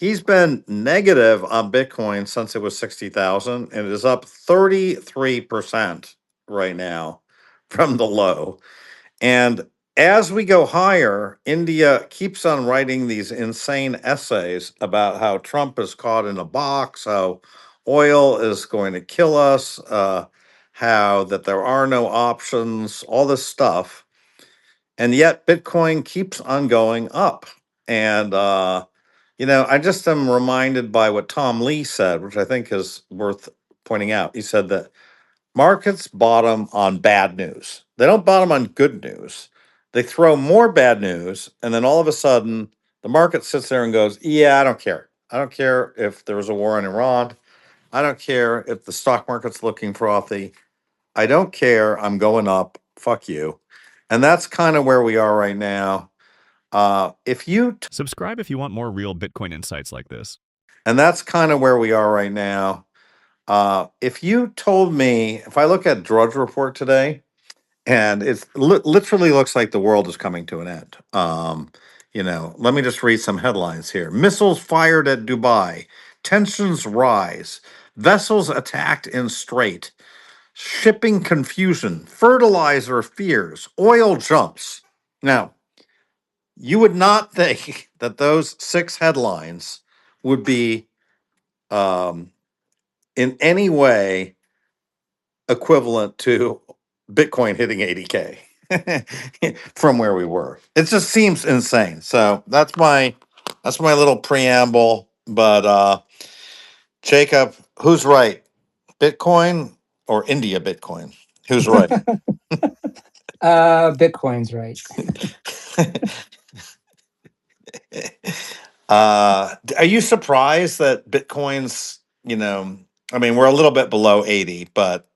He's been negative on Bitcoin since it was 60,000 and it is up 33% right now from the low. And as we go higher, India keeps on writing these insane essays about how Trump is caught in a box, how oil is going to kill us, how that there are no options, all this stuff. And yet Bitcoin keeps on going up. And, I just am reminded by what Tom Lee said, which I think is worth pointing out. He said that markets bottom on bad news. They don't bottom on good news. They throw more bad news, and then all of a sudden, the market sits there and goes, "Yeah, I don't care. I don't care if there was a war in Iran. I don't care if the stock market's looking frothy. I don't care. I'm going up. Fuck you." And that's kind of where we are right now. If you Subscribe if you want more real Bitcoin insights like this. And that's kind of where we are right now. If you told me, if I look at Drudge Report today, and it literally looks like the world is coming to an end. Let me just read some headlines here. Missiles fired at Dubai, tensions rise, vessels attacked in Strait, shipping confusion, fertilizer fears, oil jumps. Now, you would not think that those six headlines would be um, in any way equivalent to Bitcoin hitting 80K from where we were. It just seems insane. So that's my little preamble. But Jacob, who's right? Bitcoin or India Bitcoin? Who's right? Bitcoin's right. Are you surprised that Bitcoin's, I mean, we're a little bit below 80, but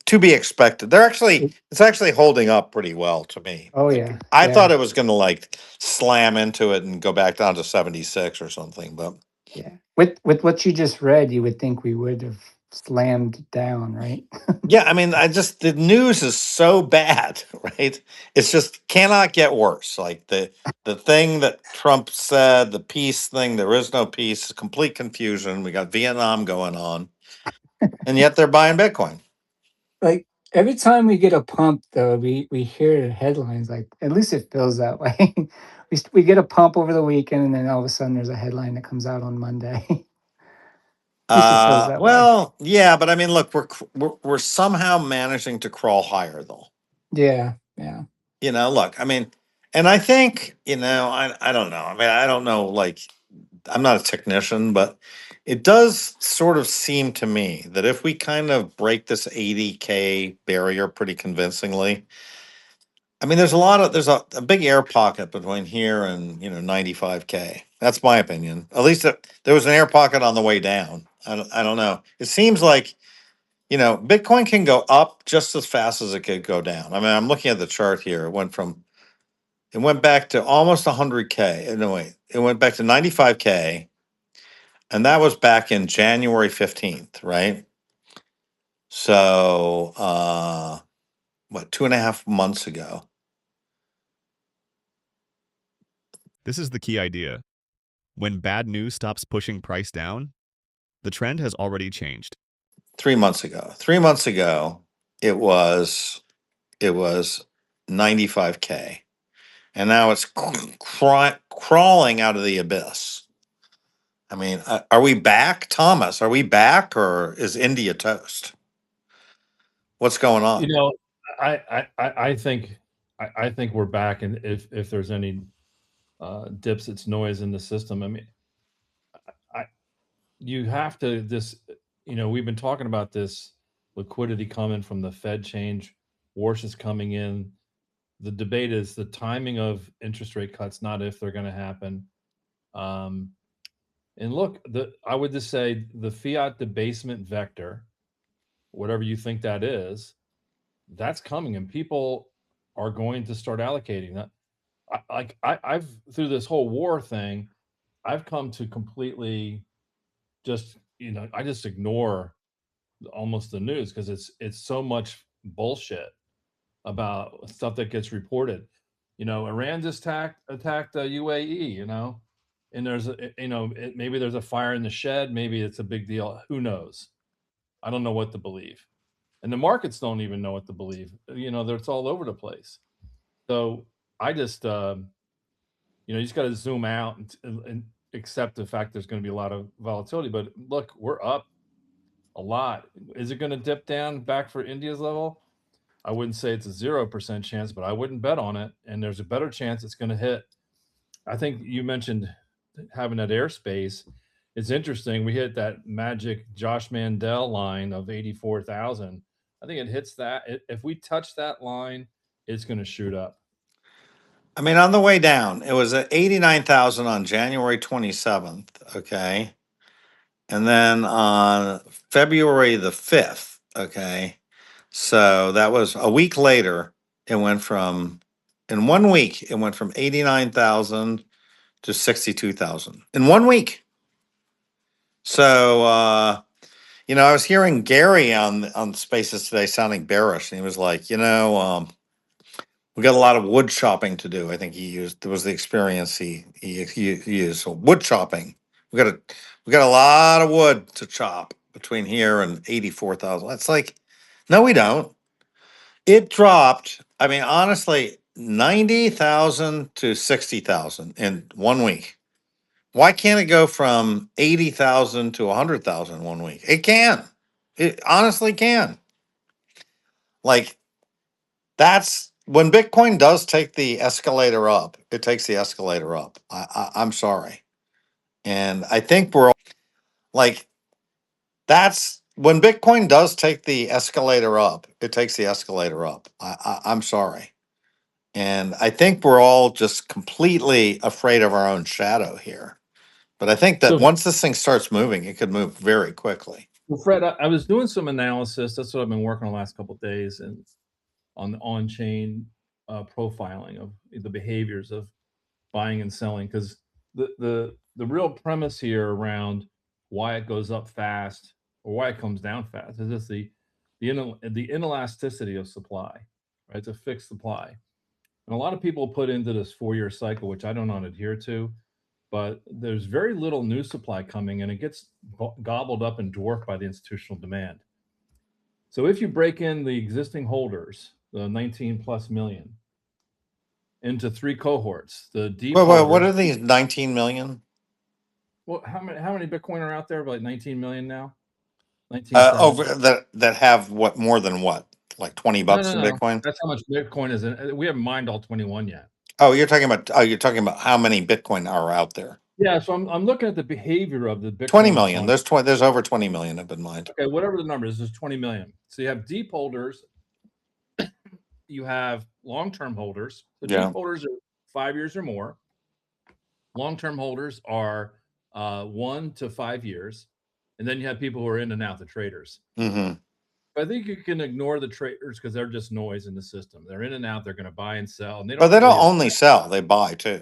to be expected. It's actually holding up pretty well to me. Oh yeah, I yeah, thought it was going to like slam into it and go back down to 76 or something, but yeah. With what you just read, you would think we would have slammed down, right? yeah, I mean, the news is so bad, right? It's just cannot get worse. Like the thing that Trump said, the peace thing, there is no peace, complete confusion. We got Vietnam going on, and yet they're buying Bitcoin. Like every time we get a pump, though, we hear headlines. Like at least it feels that way. We get a pump over the weekend, and then all of a sudden there's a headline that comes out on Monday. At least it feels that way. Well, yeah, but I mean, look, we're somehow managing to crawl higher, though. Yeah, yeah. Look, I mean, and I think, I don't know. I mean, I don't know, like, I'm not a technician, but it does sort of seem to me that if we kind of break this 80K barrier pretty convincingly, I mean, there's a big air pocket between here and, 95K. That's my opinion. At least there was an air pocket on the way down. I don't know. It seems like, Bitcoin can go up just as fast as it could go down. I mean, I'm looking at the chart here. It went back to almost 100K. No, wait, it went back to 95K. And that was back in January 15th, right? So, what, 2.5 months ago? This is the key idea. When bad news stops pushing price down, the trend has already changed. 3 months ago. 3 months ago, it was 95K. And now it's crawling out of the abyss. I mean, are we back, Thomas? Are we back, or is India toast? What's going on? I think we're back, and if there's any dips, it's noise in the system. I mean, you have to we've been talking about this liquidity coming from the Fed change, Warsh is coming in. The debate is the timing of interest rate cuts, not if they're going to happen. And look, I would just say the fiat debasement vector, whatever you think that is, that's coming, and people are going to start allocating that. I've through this whole war thing, I've come to completely just I just ignore almost the news because it's so much bullshit about stuff that gets reported. Iran just attacked the UAE. and there's maybe there's a fire in the shed, maybe it's a big deal. Who knows? I don't know what to believe, and the markets don't even know what to believe. It's all over the place. So I just you just got to zoom out and accept the fact there's going to be a lot of volatility. But look, we're up a lot. Is it going to dip down back for India's level? I wouldn't say it's a 0% chance, but I wouldn't bet on it. And there's a better chance it's going to hit. I think you mentioned having that airspace. It's interesting. We hit that magic Josh Mandel line of 84,000. I think it hits that. If we touch that line, it's going to shoot up. I mean, on the way down, it was at 89,000 on January 27th. Okay. And then on February the 5th. Okay. So that was a week later. In 1 week, it went from 89,000 to 62,000 in 1 week. So, I was hearing Gary on Spaces today sounding bearish, and he was like, we got a lot of wood chopping to do. I think there was the experience he used. So wood chopping. We got a lot of wood to chop between here and 84,000. That's like, no, we don't. It dropped. I mean, honestly, 90,000 to 60,000 in 1 week. Why can't it go from 80,000 to 100,000 in 1 week? It can. It honestly can. Like, that's when Bitcoin does take the escalator up, it takes the escalator up. I'm sorry. And I think we're all like, that's when Bitcoin does take the escalator up, it takes the escalator up. I'm sorry. And I think we're all just completely afraid of our own shadow here. But I think that So, once this thing starts moving, it could move very quickly. well, Fred, I was doing some analysis. That's what I've been working on the last couple of days, and on the on-chain profiling of the behaviors of buying and selling, because the real premise here around why it goes up fast or why it comes down fast is just the inelasticity of supply, right? It's a fixed supply, and a lot of people put into this 4-year cycle, which I don't adhere to, but there's very little new supply coming, and it gets gobbled up and dwarfed by the institutional demand. So if you break in the existing holders, the 19 plus million, into 3 cohorts, the deep Well, what holders. are these 19 million? Well, how many Bitcoin are out there? Like 19 million now? 19.7? Over that have what, more than what? Like 20 No, bucks no, in no. Bitcoin? That's how much Bitcoin is in. We haven't mined all 21 yet. Oh, you're talking about how many Bitcoin are out there? Yeah, so I'm looking at the behavior of the Bitcoin 20 million. coin. There's over 20 million have been mined. Okay, whatever the number is, there's 20 million. So you have deep holders, you have long-term holders. The Yeah. deep holders are 5 years or more. Long-term holders are 1 to 5 years, and then you have people who are in and out, the traders. Mm-hmm. I think you can ignore the traders because they're just noise in the system. They're in and out. They're going to buy and sell, and they But don't they don't really. only sell; they buy too.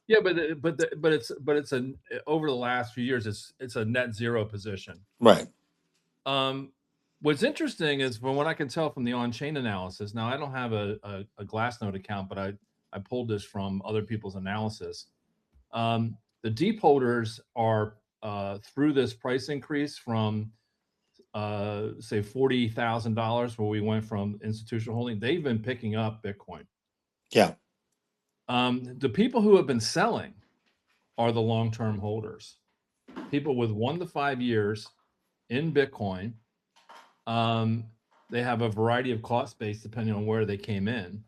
Yeah, but it's over the last few years, it's a net zero position. Right. What's interesting is from what I can tell from the on-chain analysis. Now I don't have a Glassnode account, but I pulled this from other people's analysis. The deep holders are through this price increase from say $40,000, where we went from institutional holding. They've been picking up Bitcoin. Yeah. The people who have been selling are the long-term holders, people with 1 to 5 years in Bitcoin. They have a variety of cost base depending on where they came in,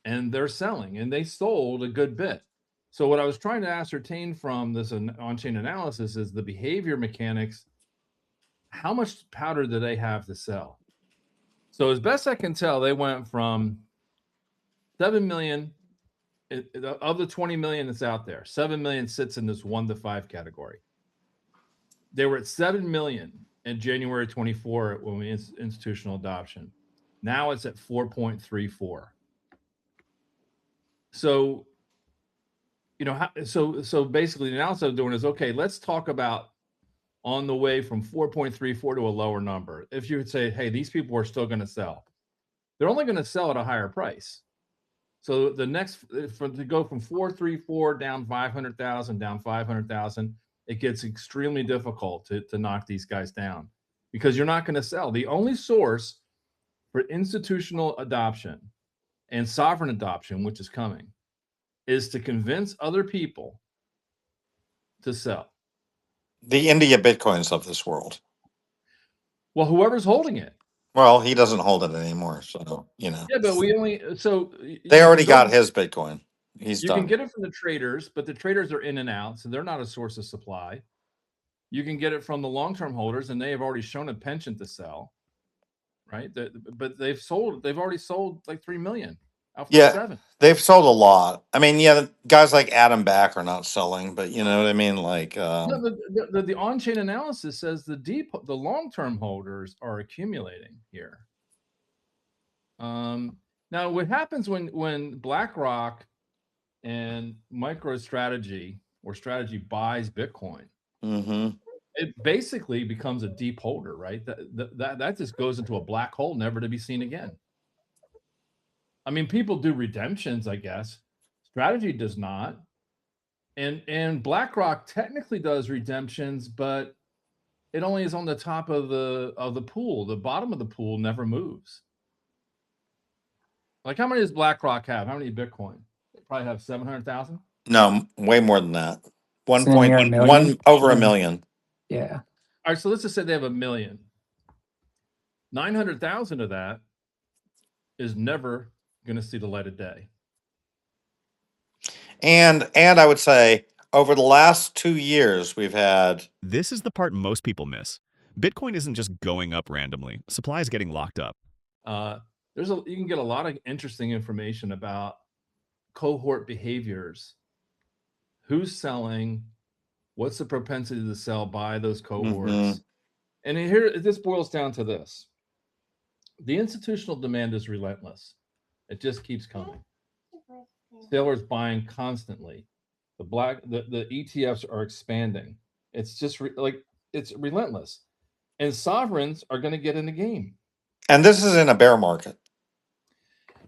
and they're selling, and they sold a good bit. So what I was trying to ascertain from this on-chain analysis is the behavior mechanics. How much powder do they have to sell? So as best I can tell, they went from 7 million of the 20 million that's out there. 7 million sits in this 1 to 5 category. They were at 7 million in January 24 when we institutional adoption. Now it's at 4.34. So, so basically the analysis I'm doing is, okay, let's talk about on the way from 4.34 to a lower number. If you would say, hey, these people are still going to sell, they're only going to sell at a higher price. So the next, to go from 434 down 500,000, down 500,000, it gets extremely difficult to knock these guys down because you're not going to sell. The only source for institutional adoption and sovereign adoption, which is coming, is to convince other people to sell. The India Bitcoins of this world. Well, whoever's holding it. Well, he doesn't hold it anymore, so you know. Yeah, but we only They already got his Bitcoin. He's You done. can get it from the traders, but the traders are in and out, so they're not a source of supply. You can get it from the long-term holders, and they have already shown a penchant to sell, right? But they've already sold like 3 million out from 7. They've sold a lot. I mean, yeah, guys like Adam Back are not selling, but you know what I mean. Like, No, the on-chain analysis says the long-term holders are accumulating here. Now, what happens when BlackRock and MicroStrategy or Strategy buys Bitcoin? It basically becomes a deep holder, right? That just goes into a black hole, never to be seen again. I mean, people do redemptions, I guess. Strategy does not, and BlackRock technically does redemptions, but it only is on the top of the pool. The bottom of the pool never moves. Like, how many does BlackRock have? How many Bitcoin? They probably have 700,000. No, way more than that. It's near a million. Over a million. Yeah. All right, so let's just say they have 1 million. 900,000 of that is never going to see the light of day. And I would say over the last 2 years, we've had. This is the part most people miss. Bitcoin isn't just going up randomly. Supply is getting locked up. You can get a lot of interesting information about cohort behaviors. Who's selling? What's the propensity to sell by those cohorts? And here, this boils down to this. The institutional demand is relentless. It just keeps coming. Sellers buying constantly. The ETFs are expanding. It's just it's relentless. And sovereigns are going to get in the game. And this is in a bear market.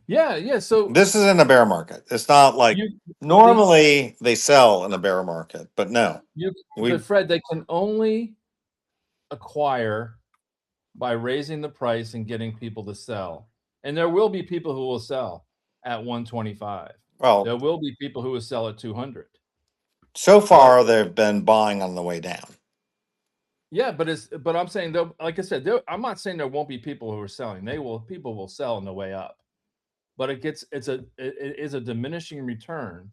Yeah. So this is in a bear market. It's not like normally they sell in a bear market, but no. But Fred, they can only acquire by raising the price and getting people to sell. And there will be people who will sell at 125. Well, there will be people who will sell at 200. So far, they've been buying on the way down. Yeah, but I'm saying, like I said, I'm not saying there won't be people who are selling. People will sell on the way up, but it is a diminishing return.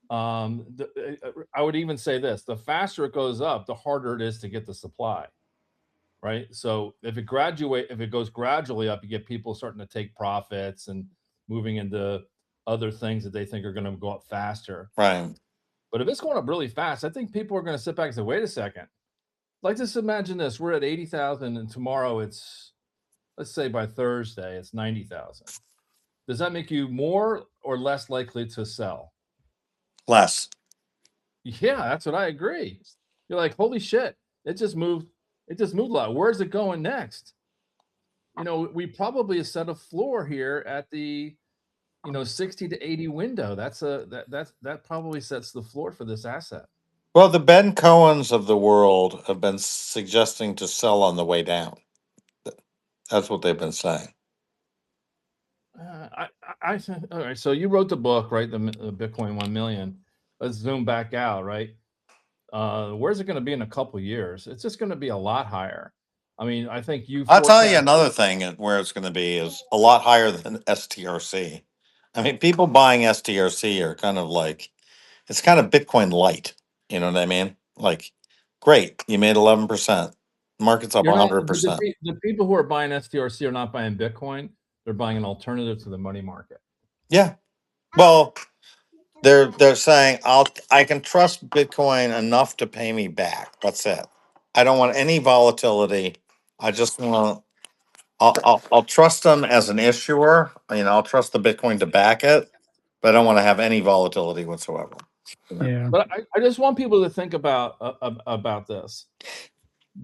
I would even say this: the faster it goes up, the harder it is to get the supply. Right. So if it goes gradually up, you get people starting to take profits and moving into other things that they think are going to go up faster. Right. But if it's going up really fast, I think people are going to sit back and say, wait a second. Like, just imagine this. We're at 80,000 and tomorrow let's say by Thursday, it's 90,000. Does that make you more or less likely to sell? Less. Yeah, that's what I agree. You're like, holy shit, it just moved a lot. Where's it going next? We probably set a floor here at the 60 to 80 window. That probably sets the floor for this asset. Well, the Ben Cohens of the world have been suggesting to sell on the way down. That's what they've been saying. All right. So you wrote the book, right? The Bitcoin 1 million. Let's zoom back out, right? Where's it going to be in a couple years? It's just going to be a lot higher. I mean, I think I'll tell you another thing where it's going to be is a lot higher than STRC. I mean, people buying STRC are kind of like, it's kind of Bitcoin light. You know what I mean? Like, great, you made 11%. Market's up 100%. The people who are buying STRC are not buying Bitcoin. They're buying an alternative to the money market. Yeah. Well, they're saying I can trust Bitcoin enough to pay me back. That's it. I don't want any volatility. I just want I'll trust them as an issuer. I'll trust the Bitcoin to back it, but I don't want to have any volatility whatsoever. Yeah. But I just want people to think about this.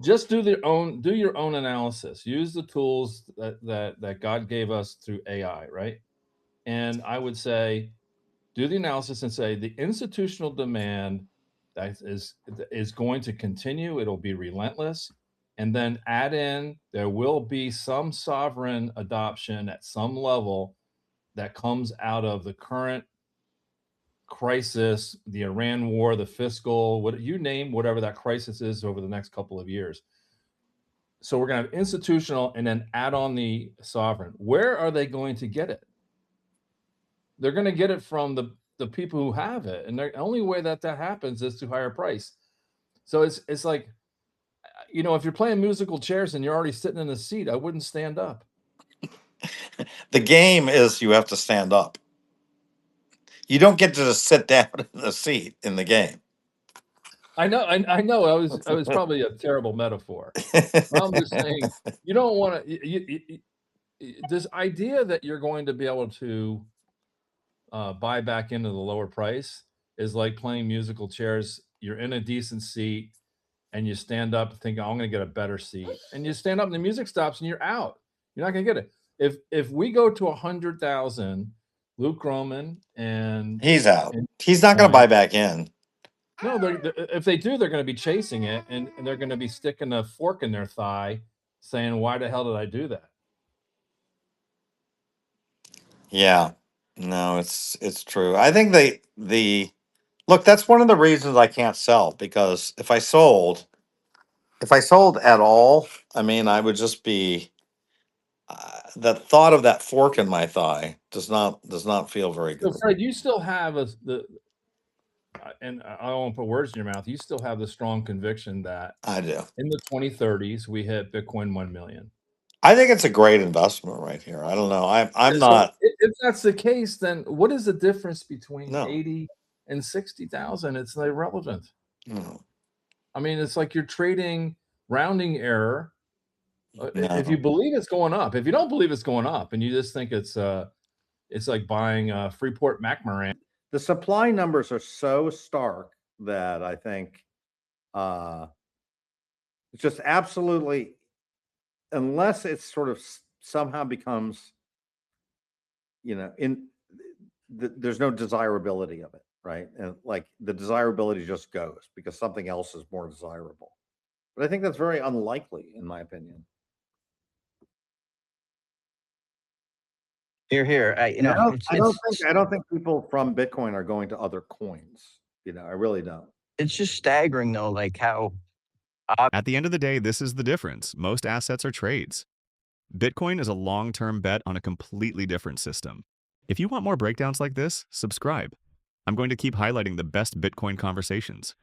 Just do your own analysis. Use the tools that God gave us through AI, right? And I would say, do the analysis and say the institutional demand that is going to continue. It'll be relentless. And then add in, there will be some sovereign adoption at some level that comes out of the current crisis, the Iran war, the fiscal, what you name, whatever that crisis is over the next couple of years. So we're going to have institutional and then add on the sovereign. Where are they going to get it? They're going to get it from the people who have it, and the only way that happens is to higher price. So it's like, if you're playing musical chairs and you're already sitting in a seat, I wouldn't stand up. The game is you have to stand up. You don't get to just sit down in the seat in the game. I know. I know. I was probably a terrible metaphor. I'm just saying, you don't want to. This idea that you're going to be able to buy back into the lower price is like playing musical chairs. You're in a decent seat and you stand up thinking, I'm going to get a better seat. And you stand up and the music stops and you're out. You're not going to get it. If we go to 100,000, Luke Groman and He's out. He's not going to buy back in. No, if they do, they're going to be chasing it, and they're going to be sticking a fork in their thigh saying, why the hell did I do that? Yeah. No, it's true. I think look, that's one of the reasons I can't sell, because if I sold at all, I mean, I would just be the thought of that fork in my thigh does not feel very good. So Fred, you still have and I don't want to put words in your mouth. You still have the strong conviction that I do. In the 2030s, we hit Bitcoin 1 million. I think it's a great investment right here. I don't know. I'm not. If that's the case, then what is the difference between No. 80 and 60,000? It's irrelevant. No. I mean, it's like you're trading rounding error. No. If you believe it's going up, if you don't believe it's going up, and you just think it's like buying Freeport McMoran. The supply numbers are so stark that I think it's just absolutely, unless it sort of somehow becomes, there's no desirability of it, right? And like the desirability just goes because something else is more desirable. But I think that's very unlikely, in my opinion. Here. I don't think people from Bitcoin are going to other coins. I really don't. It's just staggering, though, like how. At the end of the day, this is the difference. Most assets are trades. Bitcoin is a long-term bet on a completely different system. If you want more breakdowns like this, subscribe. I'm going to keep highlighting the best Bitcoin conversations.